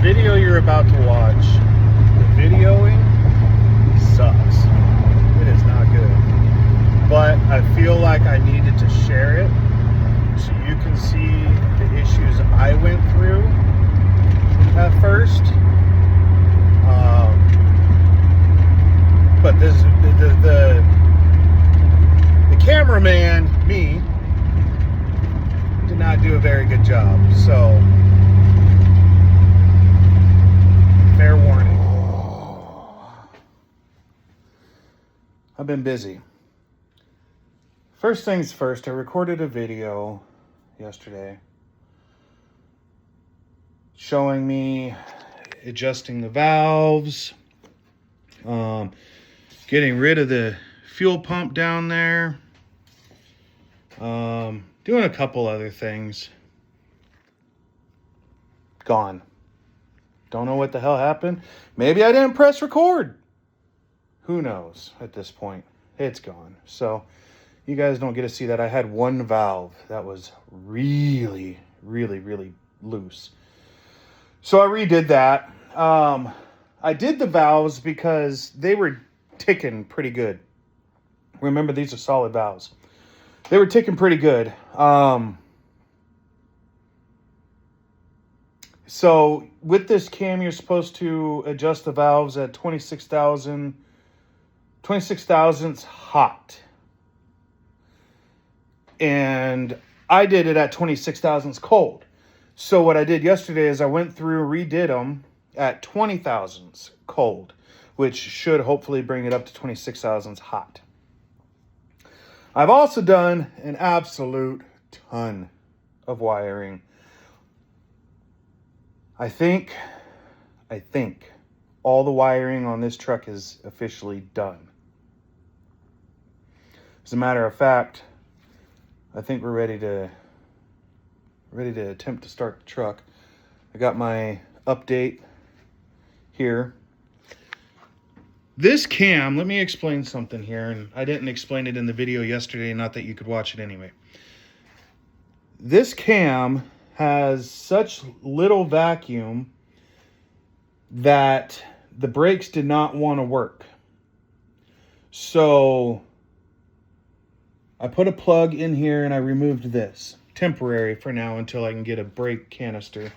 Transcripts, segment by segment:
video you're about to watch, the videoing sucks. It is not good. But I feel like I needed to share it so you can see the issues I went through at first. But this the cameraman, me, did not do a very good job. So fair warning. I've been busy. First things first, I recorded a video yesterday showing me adjusting the valves, getting rid of the fuel pump down there, doing a couple other things. Gone. Don't know what the hell happened. Maybe I didn't press record. Who knows at this point? It's gone. So you guys don't get to see that. I had one valve that was really loose. So I redid that. I did the valves because they were ticking pretty good. Remember, these are solid valves. They were ticking pretty good. So with this cam, you're supposed to adjust the valves at 26 thousandths hot. And I did it at 26 thousandths cold. So what I did yesterday is I went through, redid them at 20 thousandths cold, which should hopefully bring it up to 26 thousandths hot. I've also done an absolute ton of wiring. I think all the wiring on this truck is officially done. As a matter of fact, I think we're ready to attempt to start the truck. I got my update here. This cam, let me explain something here, and I didn't explain it in the video yesterday, not that you could watch it anyway. This cam has such little vacuum that the brakes did not want to work. So I put a plug in here and I removed this. Temporary for now until I can get a brake canister.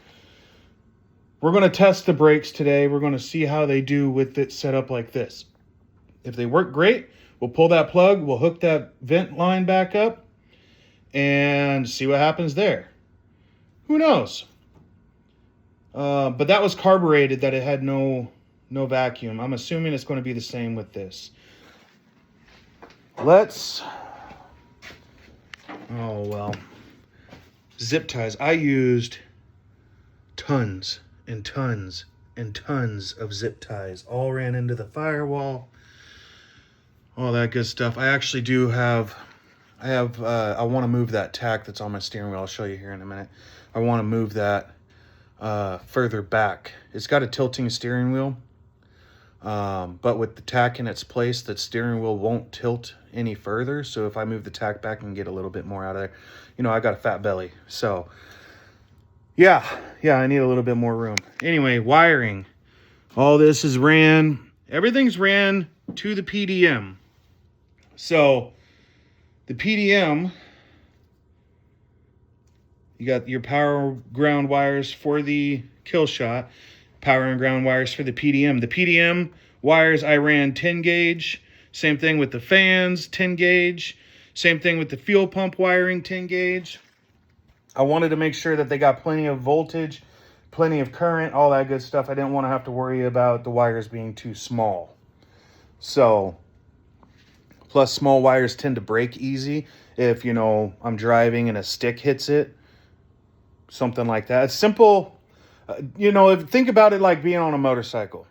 We're going to test the brakes today. We're going to see how they do with it set up like this. If they work great, we'll pull that plug, we'll hook that vent line back up and see what happens there. Who knows? But that was carbureted, that it had no vacuum. I'm assuming it's going to be the same with this. Zip ties. I used tons and tons and tons of zip ties. All ran into the firewall. All that good stuff. I actually do have, I want to move that tack that's on my steering wheel. I'll show you here in a minute. I want to move that further back. It's got a tilting steering wheel. But with the tack in its place, the steering wheel won't tilt any further. So if I move the tack back and get a little bit more out of there, you know, I got a fat belly. So yeah, I need a little bit more room. Anyway, wiring. All this is everything's ran to the PDM. So the PDM, you got your power ground wires for the Killshot, power and ground wires for the PDM. The PDM wires I ran 10 gauge. Same thing with the fans, 10 gauge. Same thing with the fuel pump wiring, 10 gauge. I wanted to make sure that they got plenty of voltage, plenty of current, all that good stuff. I didn't want to have to worry about the wires being too small. So, plus small wires tend to break easy if, you know, I'm driving and a stick hits it. Something like that. It's simple. You know, think about it like being on a motorcycle.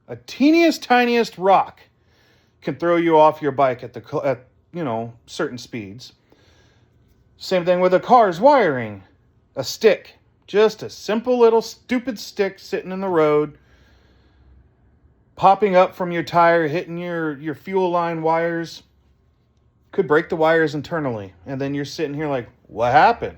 A tiniest rock can throw you off your bike at you know, certain speeds. Same thing with a car's wiring. A stick. Just a simple little stupid stick sitting in the road, popping up from your tire, hitting your fuel line wires. Could break the wires internally. And then you're sitting here like, what happened?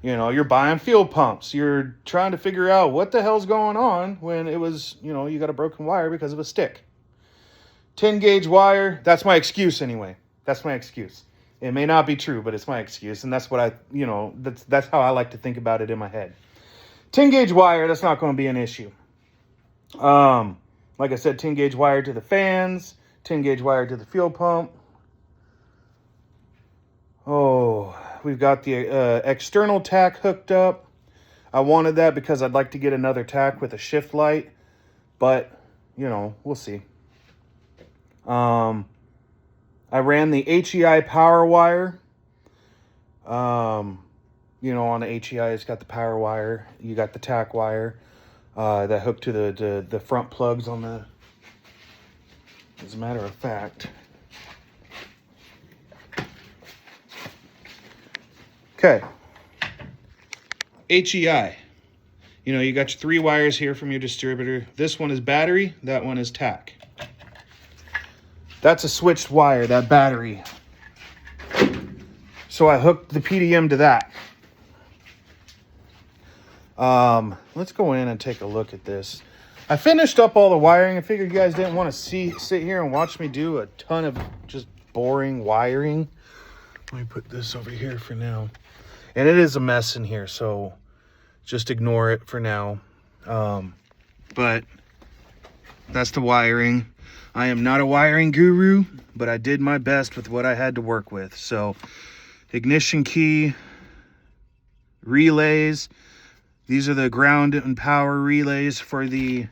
You know, you're buying fuel pumps. You're trying to figure out what the hell's going on when it was, you know, you got a broken wire because of a stick. 10 gauge wire, that's my excuse anyway. That's my excuse. It may not be true, but it's my excuse. And that's what I, you know, that's how I like to think about it in my head. 10 gauge wire, that's not going to be an issue. Like I said, 10 gauge wire to the fans, 10 gauge wire to the fuel pump. Oh, we've got the external tack hooked up. I wanted that because I'd like to get another tack with a shift light, but, you know, we'll see. I ran the HEI power wire. You know, on the HEI, it's got the power wire. You got the tack wire that hooked to the front plugs on the... As a matter of fact... Okay, HEI. You know, you got your 3 wires here from your distributor. This one is battery, that one is tack. That's a switched wire, that battery. So I hooked the PDM to that. Let's go in and take a look at this. I finished up all the wiring. I figured you guys didn't want to sit here and watch me do a ton of just boring wiring. Let me put this over here for now. And it is a mess in here, so just ignore it for now. But that's the wiring. I am not a wiring guru, but I did my best with what I had to work with. So ignition key, relays. These are the ground and power relays for the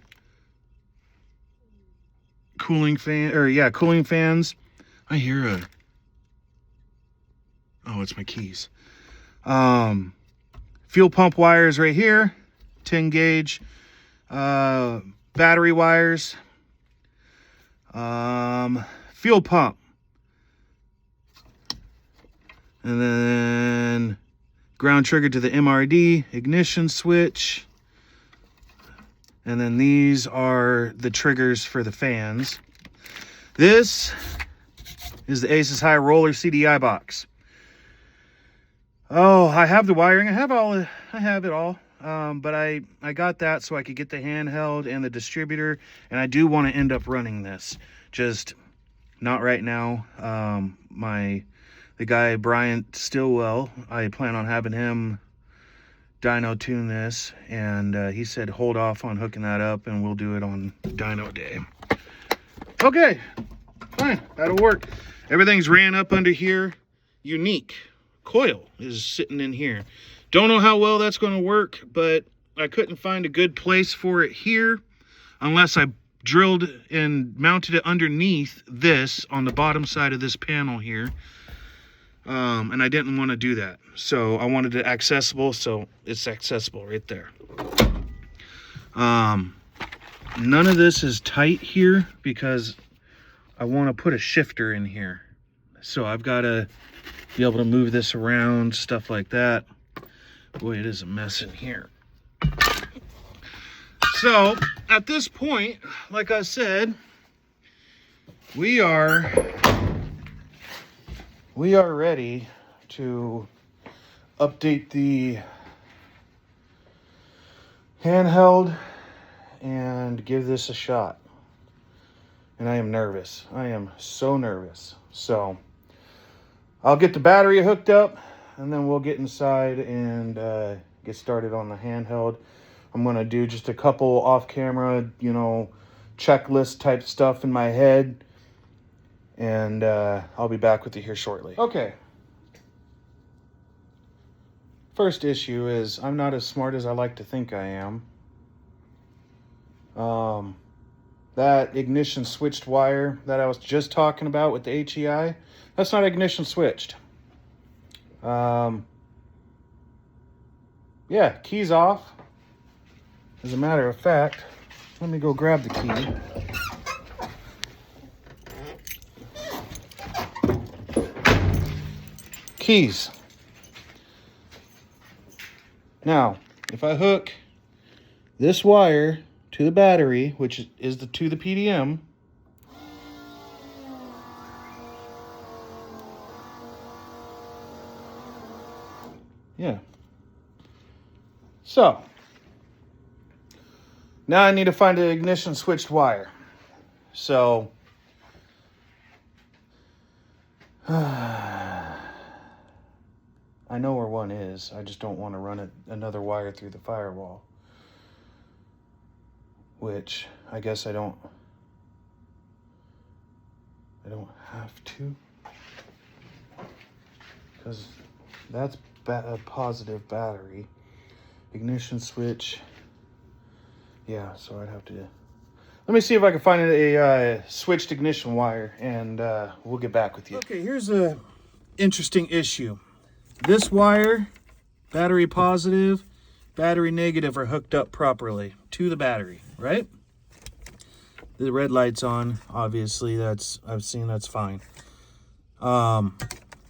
cooling fan, cooling fans. I hear a... Oh, it's my keys. Fuel pump wires right here, 10 gauge, battery wires, fuel pump, and then ground trigger to the MRD, ignition switch, and then these are the triggers for the fans. This is the Aces High Roller CDI box. Oh, I have the wiring. I have it all. But I got that so I could get the handheld and the distributor, and I do want to end up running this. Just not right now. The guy Bryant Stillwell, I plan on having him dyno tune this, and he said hold off on hooking that up, and we'll do it on dyno day. Okay, fine, that'll work. Everything's ran up under here. Unique coil is sitting in here. Don't know how well that's going to work, but I couldn't find a good place for it here unless I drilled and mounted it underneath this on the bottom side of this panel here. And I didn't want to do that, so I wanted it accessible, so it's accessible right there. None of this is tight here because I want to put a shifter in here, so I've got to be able to move this around, stuff like that. Boy, it is a mess in here. So at this point, like I said, we are ready to update the handheld and give this a shot. And I am nervous. I am so nervous. So I'll get the battery hooked up, and then we'll get inside and get started on the handheld. I'm going to do just a couple off-camera, checklist type stuff in my head. And I'll be back with you here shortly. Okay. First issue is I'm not as smart as I like to think I am. That ignition switched wire that I was just talking about with the HEI, that's not ignition switched. Yeah, key's off. As a matter of fact, let me go grab the key. Keys. Now, if I hook this wire to the battery, which is to the PDM, yeah, So, now I need to find an ignition switched wire. So, I know where one is. I just don't want to run another wire through the firewall. Which, I guess I don't have to. Because that's a positive battery. Ignition switch. Yeah, so I'd have to... Let me see if I can find a switched ignition wire, and we'll get back with you. Okay, here's a interesting issue. This wire, battery positive, battery negative are hooked up properly to the battery, right? The red light's on, obviously, I've seen that's fine.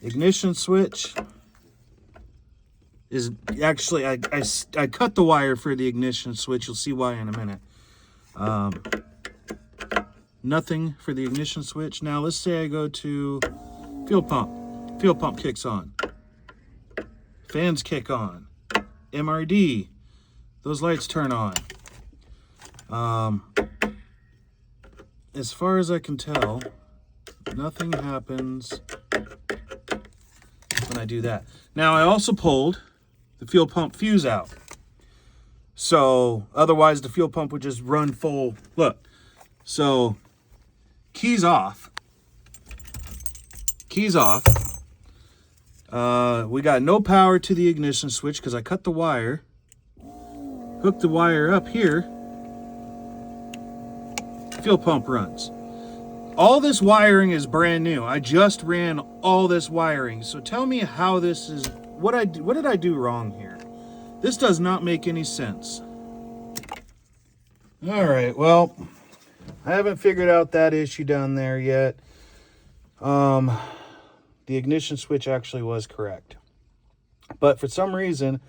Ignition switch is actually, I cut the wire for the ignition switch. You'll see why in a minute. Nothing for the ignition switch. Now let's say I go to fuel pump. Fuel pump kicks on. Fans kick on. MRD. Those lights turn on. As far as I can tell, nothing happens when I do that. Now I also pulled the fuel pump fuse out. So otherwise the fuel pump would just run full. Look, so keys off. Keys off. We got no power to the ignition switch because I cut the wire. Hooked the wire up here. Fuel pump runs. All this wiring is brand new. I just ran all this wiring. So tell me how this is, what did I do wrong here? This does not make any sense. All right, well, I haven't figured out that issue down there yet. The ignition switch actually was correct. But for some reason,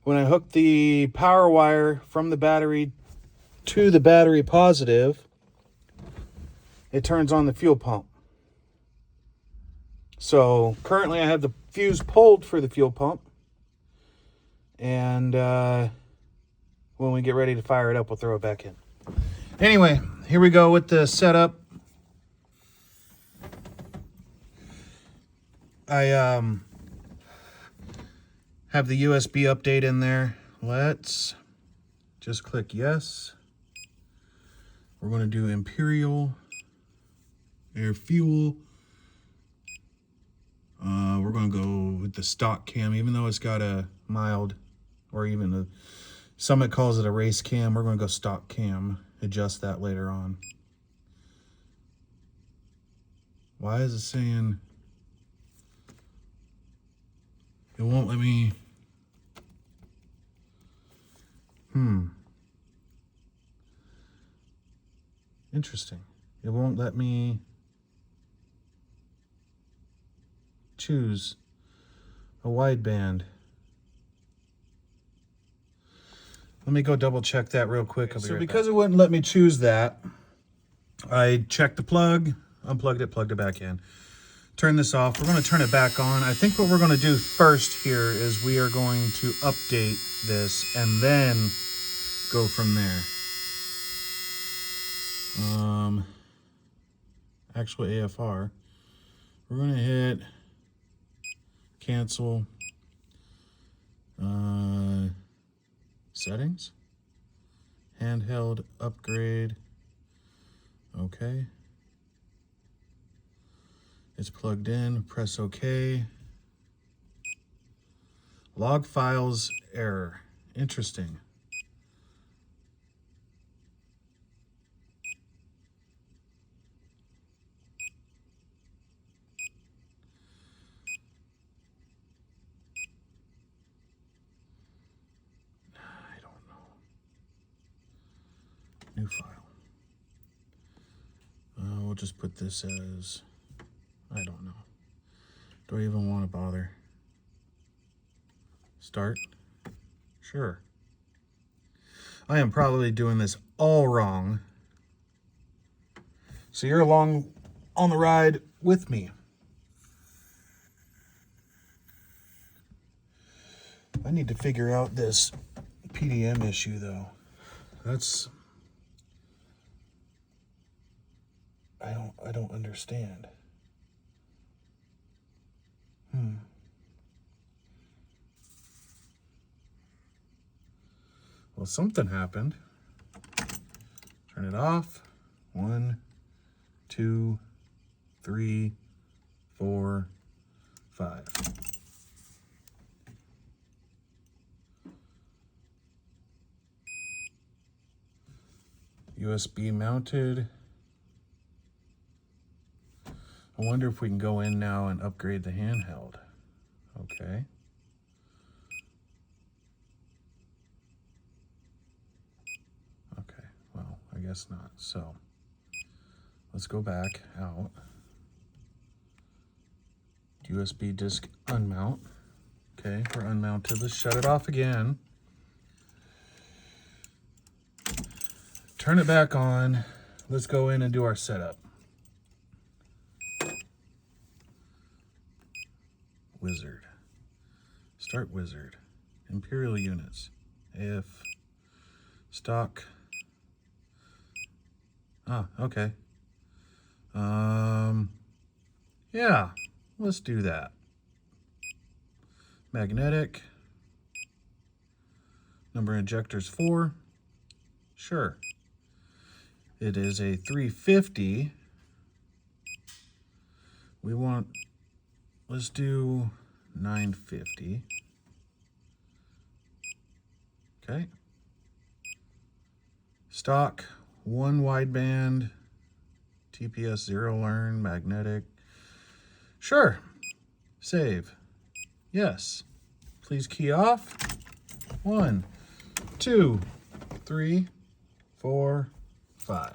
when I hooked the power wire from the battery to the battery positive, it turns on the fuel pump. So currently I have the fuse pulled for the fuel pump. And when we get ready to fire it up, we'll throw it back in. Anyway, here we go with the setup. I have the USB update in there. Let's just click yes. We're going to do Imperial Air Fuel. We're going to go with the stock cam, even though it's got a mild, or even a, Summit calls it a race cam. We're going to go stock cam. Adjust that later on. Why is it saying it won't let me? Interesting. It won't let me choose a wideband. Let me go double check that real quick. So because it wouldn't let me choose that, I checked the plug, unplugged it, plugged it back in. Turn this off. We're going to turn it back on. I think what we're going to do first here is we are going to update this and then go from there. Actual AFR. We're going to hit cancel. Settings. Handheld upgrade. Okay. It's plugged in. Press OK. Log files error. Interesting. New file. We'll just put this as, I don't know. Do I even want to bother? Start? Sure. I am probably doing this all wrong. So you're along on the ride with me. I need to figure out this PDM issue though. That's I don't understand. Well, something happened. Turn it off. 1, 2, 3, 4, 5. USB mounted. I wonder if we can go in now and upgrade the handheld. Okay. Okay, well, I guess not. So let's go back out. USB disk unmount. Okay, we're unmounted. Let's shut it off again. Turn it back on. Let's go in and do our setup. Wizard. Start wizard. Imperial units. If stock. Ah, okay. Yeah, let's do that. Magnetic. Number of injectors 4. Sure. It is a 350. We want, let's do 950. Okay. Stock, 1 wideband, TPS 0 learn, magnetic. Sure. Save. Yes. Please key off. 1, 2, 3, 4, 5.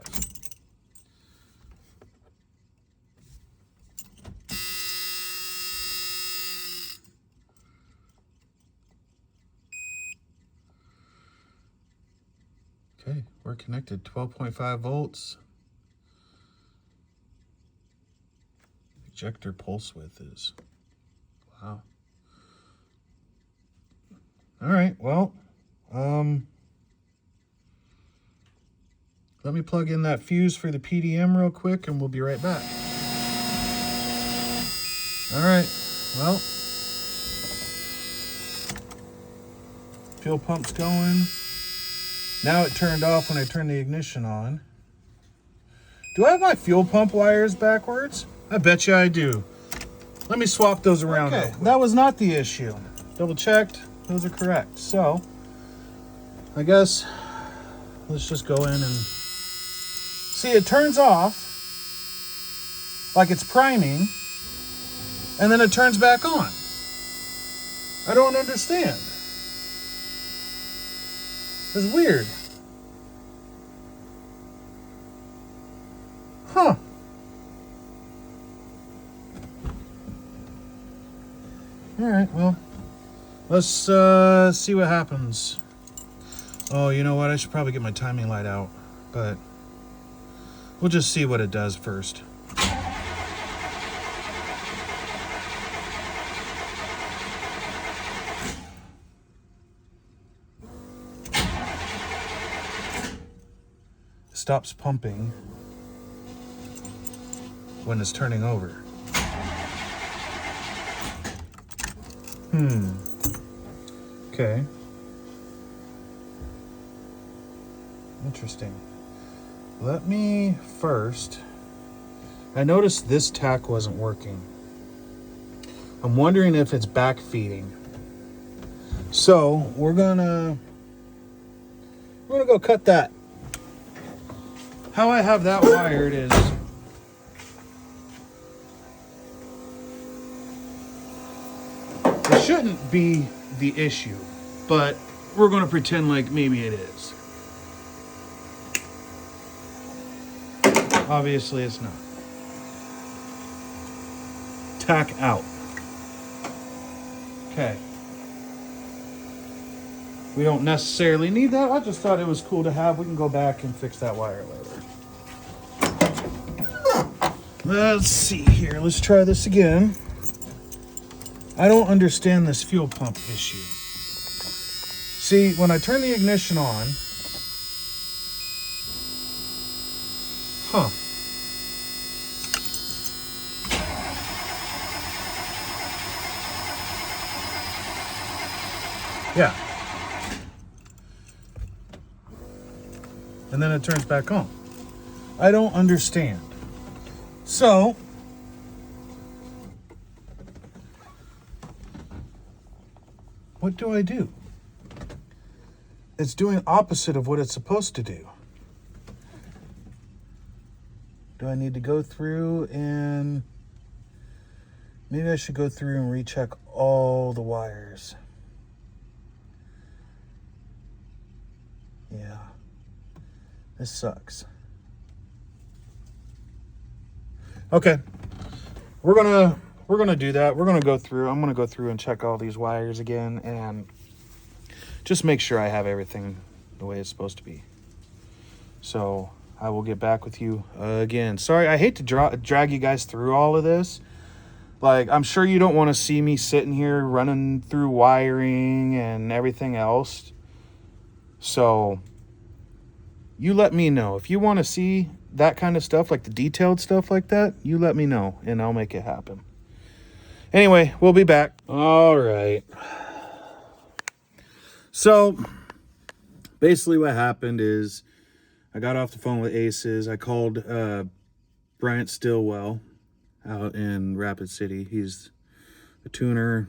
Okay, we're connected. 12.5 volts. Ejector pulse width is, wow. All right, well, let me plug in that fuse for the PDM real quick and we'll be right back. All right, well, fuel pump's going. Now it turned off when I turned the ignition on. Do I have my fuel pump wires backwards? I bet you I do. Let me swap those around. Okay, that was not the issue. Double checked, those are correct. So, I guess let's just go in and see, it turns off like it's priming and then it turns back on. I don't understand. It's weird. Huh. All right, well, let's see what happens. Oh, you know what? I should probably get my timing light out, but we'll just see what it does first. It stops pumping when it's turning over. Okay. Interesting. Let me first, I noticed this tack wasn't working. I'm wondering if it's back feeding. So we're gonna go cut that. How I have that wired is it shouldn't be the issue, but we're going to pretend like maybe it is. Obviously it's not. Tack out. Okay. We don't necessarily need that. I just thought it was cool to have. We can go back and fix that wire later. Let's see here. Let's try this again. I don't understand this fuel pump issue. See, when I turn the ignition on, yeah. And then it turns back on. I don't understand. So, what do I do? It's doing opposite of what it's supposed to do. Do I need to go through and... Maybe I should go through and recheck all the wires. Yeah. This sucks. Okay. We're gonna do that. We're gonna go through. I'm gonna go through and check all these wires again and just make sure I have everything the way it's supposed to be. So I will get back with you again. Sorry, I hate to drag you guys through all of this. Like, I'm sure you don't want to see me sitting here running through wiring and everything else. So you let me know. If you want to see that kind of stuff, like the detailed stuff like that, you let me know and I'll make it happen. Anyway, we'll be back. All right. So basically what happened is I got off the phone with Aces. I called Bryant Stillwell out in Rapid City. He's a tuner,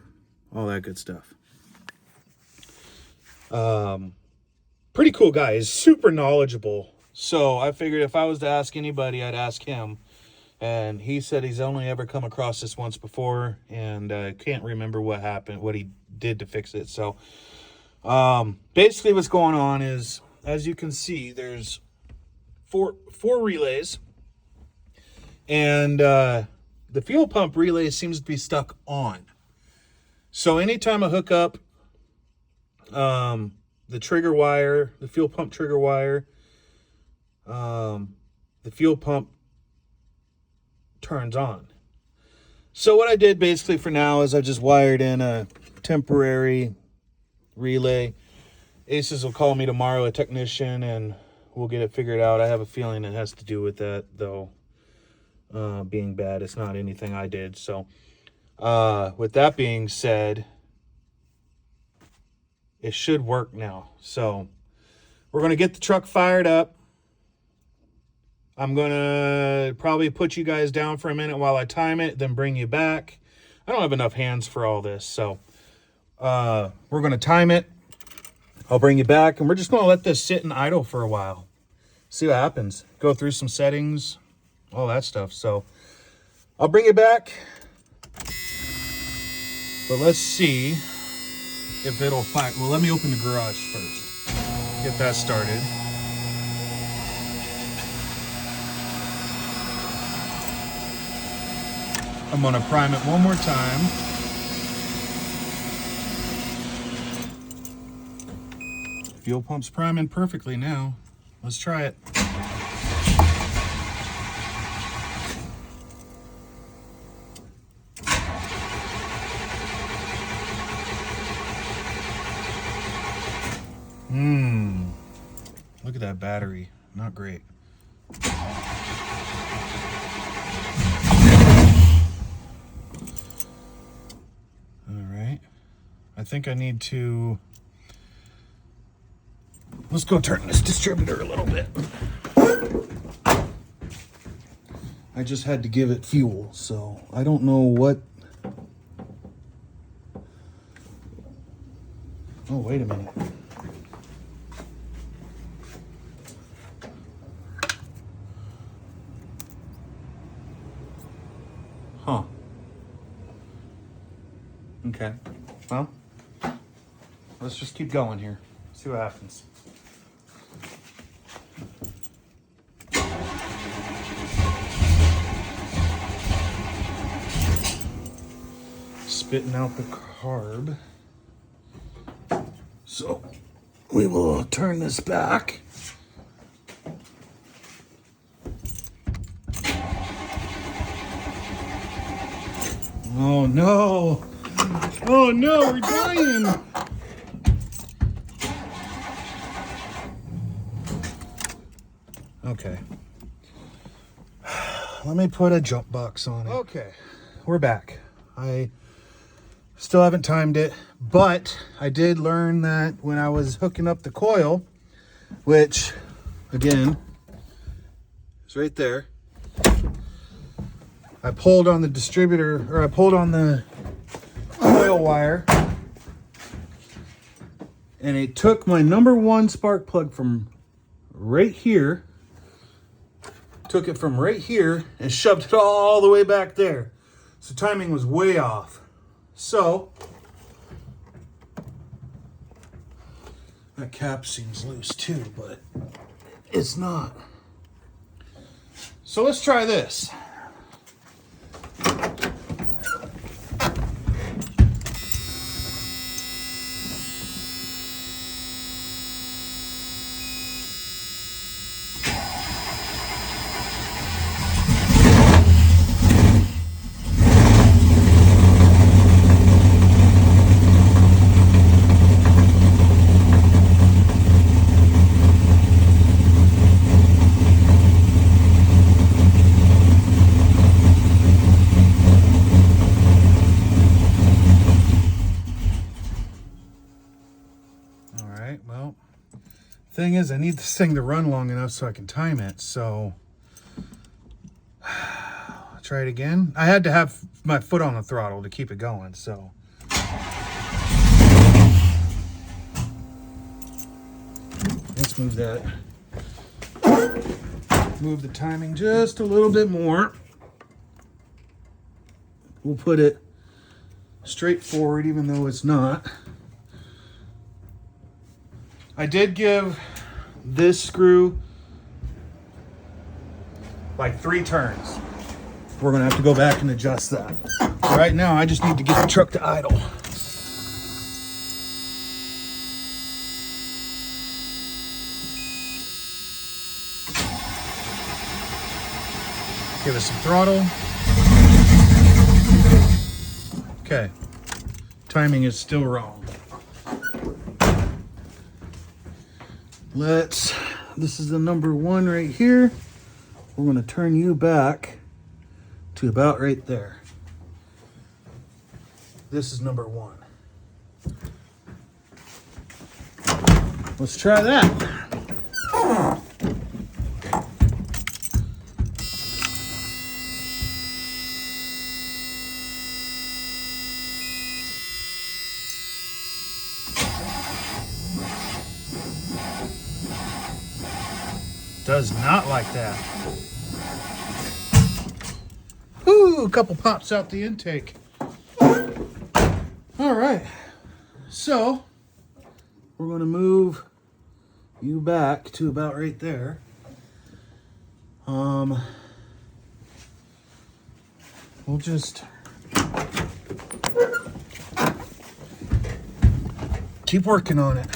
all that good stuff. Pretty cool guy. He's super knowledgeable. So I figured if I was to ask anybody, I'd ask him. And he said he's only ever come across this once before, and I can't remember what happened, what he did to fix it. So basically what's going on is, as you can see, there's four relays, and the fuel pump relay seems to be stuck on. So anytime I hook up the trigger wire, the fuel pump trigger wire, the fuel pump turns on. So what I did basically for now is I just wired in a temporary relay. Aces will call me tomorrow, a technician, and we'll get it figured out. I have a feeling it has to do with that, though, being bad. It's not anything I did. So with that being said, it should work now. So we're going to get the truck fired up. I'm going to probably put you guys down for a minute while I time it, then bring you back. I don't have enough hands for all this, so we're going to time it. I'll bring you back, and we're just going to let this sit and idle for a while. See what happens. Go through some settings, all that stuff. So I'll bring you back, but let's see if it'll fire. Well, let me open the garage first. Get that started. I'm going to prime it one more time. Fuel pump's priming perfectly now. Let's try it. Look at that battery. Not great. I think I need to... Let's go turn this distributor a little bit. I just had to give it fuel, so I don't know what... Oh, wait a minute. Huh. Okay. Well, let's just keep going here. See what happens. Spitting out the carb. So we will turn this back. Oh no! Oh no, we're dying! Okay. Let me put a jump box on it. Okay, we're back. I still haven't timed it, but I did learn that when I was hooking up the coil, which, again, is right there. I pulled on the distributor, or I pulled on the coil wire, and it took my number one spark plug from right here, took it from right here and shoved it all the way back there. So timing was way off. So that cap seems loose too, but it's not. So let's try this. Well, thing is, I need this thing to run long enough so I can time it. So I'll try it again. I had to have my foot on the throttle to keep it going. So let's move that. Move the timing just a little bit more. We'll put it straight forward, even though it's not. I did give this screw like 3 turns. We're gonna have to go back and adjust that. Right now, I just need to get the truck to idle. Give it some throttle. Okay, timing is still wrong. This is the number 1 right here. We're going to turn you back to about right there. This is number 1. Let's try that. Does not like that. Ooh, a couple pops out the intake. All right, so we're going to move you back to about right there. We'll just keep working on it.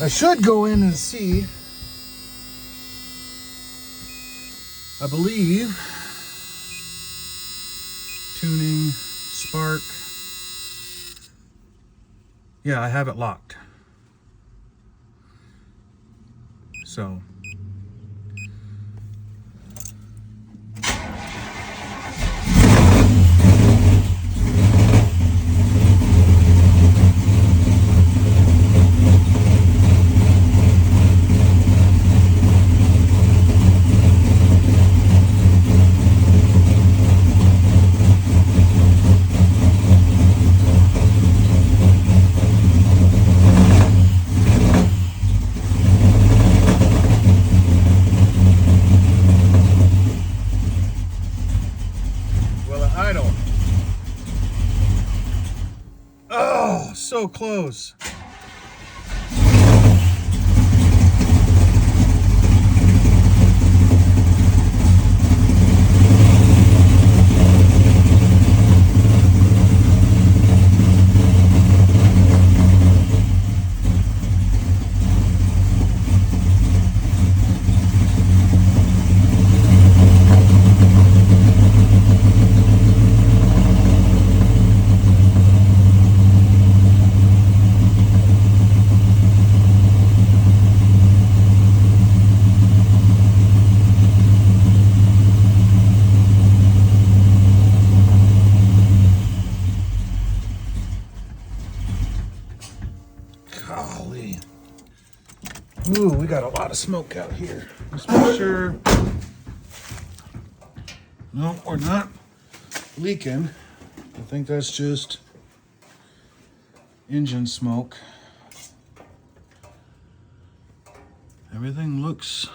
I should go in and see. I believe tuning, spark. Yeah, I have it locked. So idle. Oh, so close. Golly. Ooh, we got a lot of smoke out here. Let's make sure. No, we're not leaking. I think that's just engine smoke. Everything looks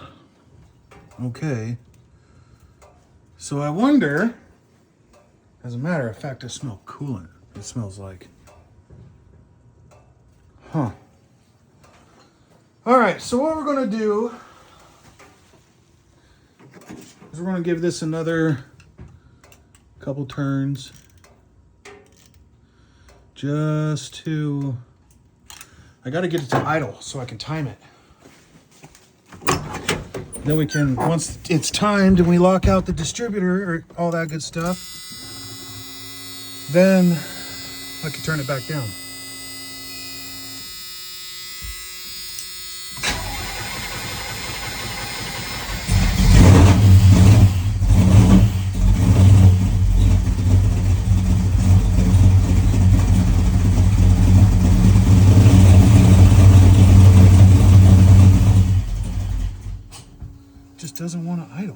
okay. So I wonder, as a matter of fact, I smell coolant. It smells like. Huh. All right, so what we're gonna do is we're gonna give this another couple turns just to, I gotta get it to idle so I can time it. Then we can, once it's timed and we lock out the distributor or all that good stuff, then I can turn it back down. Just doesn't want to idle.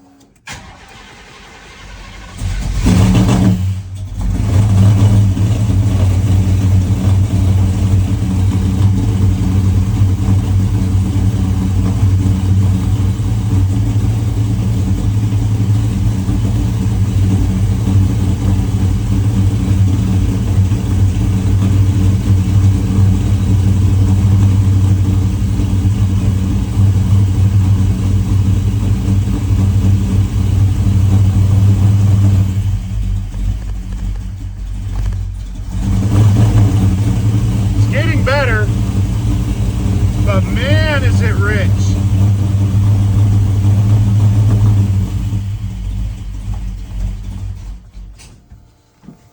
But man, is it rich.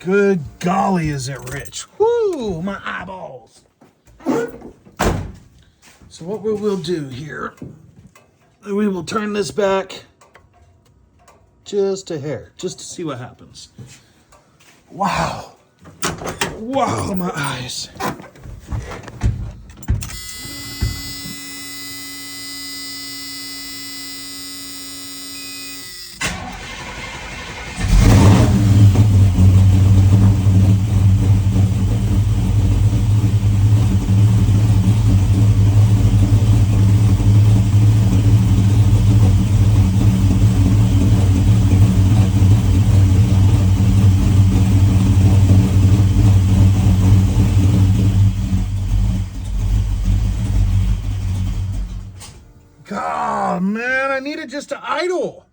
Good golly, is it rich. Woo, my eyeballs. So what we will do here, we will turn this back just a hair, just to see what happens. Wow. Wow, my eyes. God, man, I need it just to idle.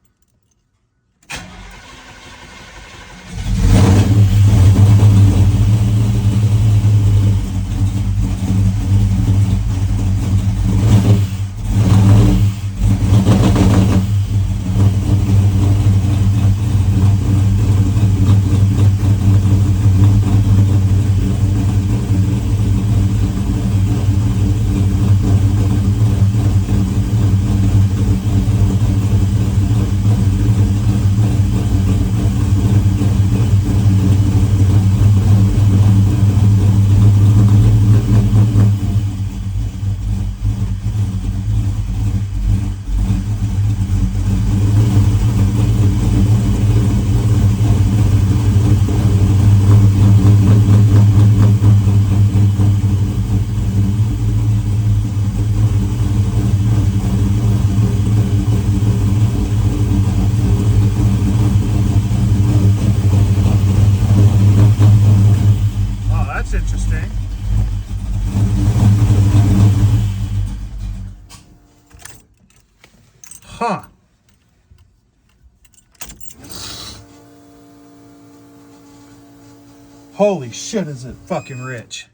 Interesting. Huh. Holy shit, is it fucking rich.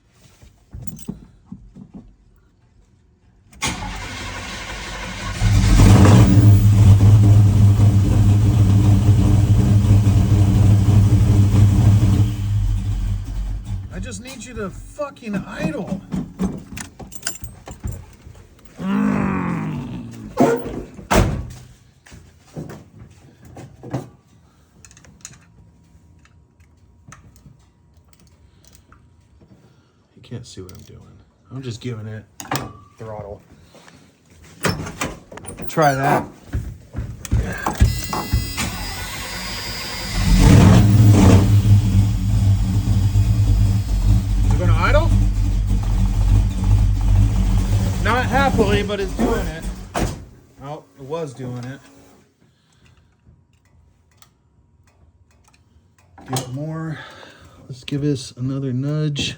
I just need you to fucking idle. You can't see what I'm doing. I'm just giving it throttle. Try that. Is it gonna idle? Not happily, but it's doing it. Oh, it was doing it. Give it more. Let's give this another nudge.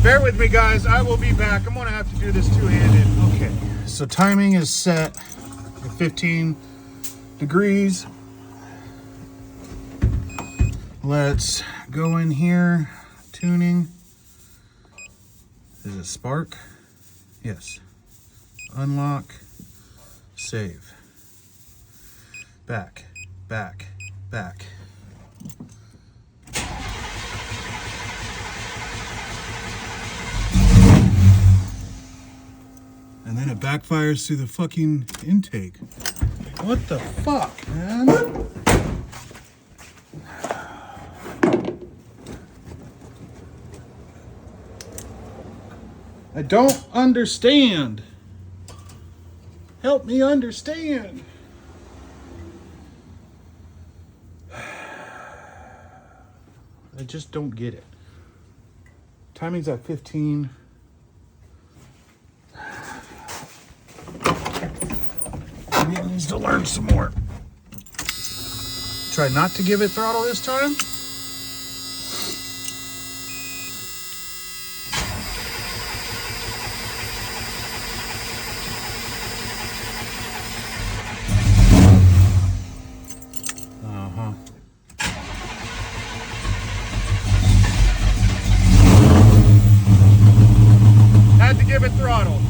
Bear with me, guys. I will be back. I'm gonna have to do this two-handed. Okay, so timing is set at 15 degrees. Let's go in here. Tuning. Is it spark? Yes. Unlock. Save. Back. Back. Back. And then it backfires through the fucking intake. What the fuck, man? I don't understand. Help me understand. I just don't get it. Timing's at 15. Maybe it needs to learn some more. Try not to give it throttle this time. Had to give it throttle.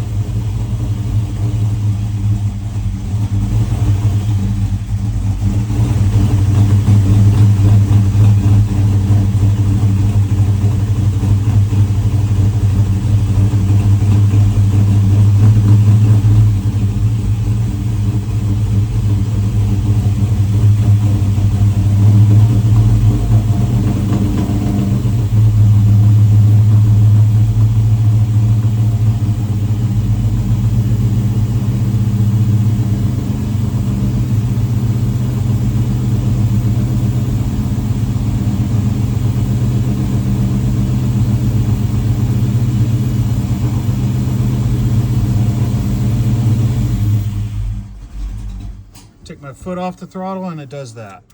Take my foot off the throttle and it does that.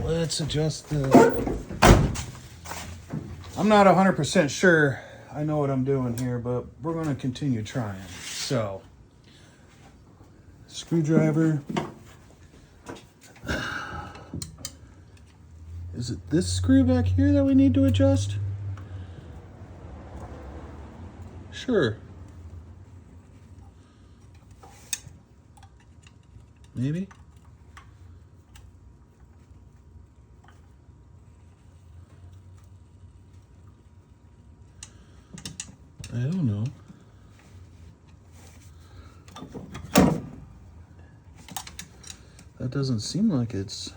Let's adjust the... I'm not 100% sure I know what I'm doing here, but we're going to continue trying. So, screwdriver. Is it this screw back here that we need to adjust? Sure. Maybe? I don't know. That doesn't seem like it's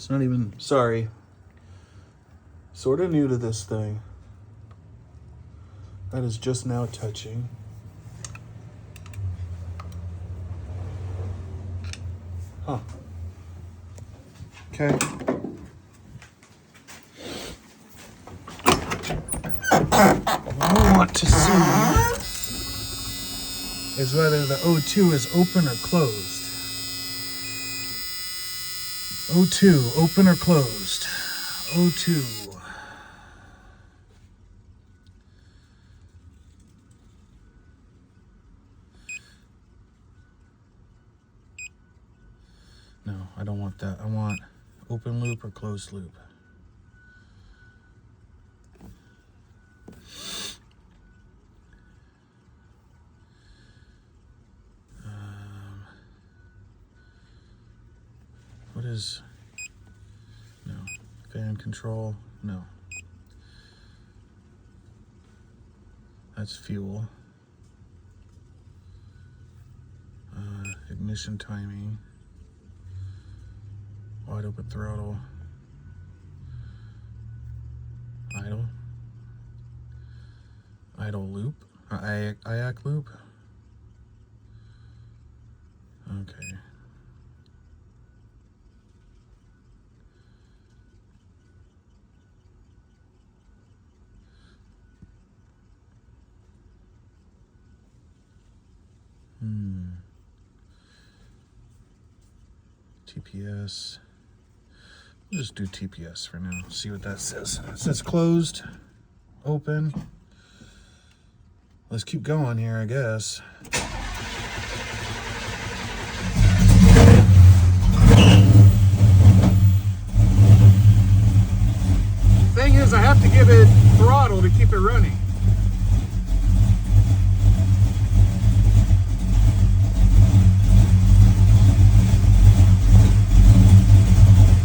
not even, sorry. Sort of new to this thing. That is just now touching. Huh. Okay. What I want to see is whether the O2 is open or closed. O2, open or closed? O2. No, I don't want that. I want open loop or closed loop. What is, no, fan control, no. That's fuel. Ignition timing. Wide open throttle. Idle. Idle loop. IAC loop. Okay. TPS. We'll just do TPS for now. See what that says. It says closed, open. Let's keep going here, I guess. Thing is, I have to give it throttle to keep it running.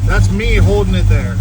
That's me holding it there.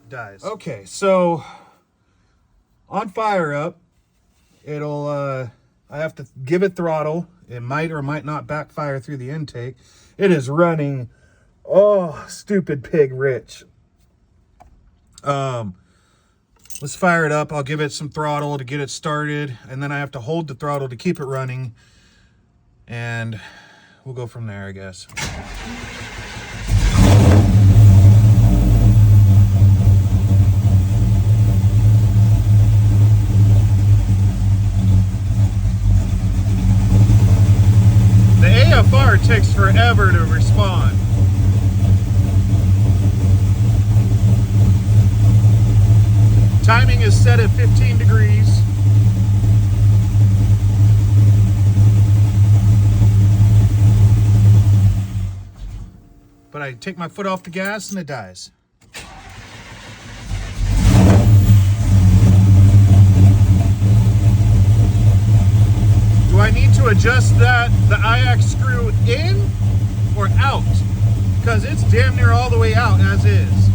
Dies. Okay, so on fire up, it'll I have to give it throttle. It might or might not backfire through the intake. It is running, oh, stupid pig rich. Let's fire it up. I'll give it some throttle to get it started, and then I have to hold the throttle to keep it running, and we'll go from there, I guess. AFR takes forever to respond. Timing is set at 15 degrees. But I take my foot off the gas and it dies. Do I need to adjust the IAC screw in or out? Because it's damn near all the way out as is.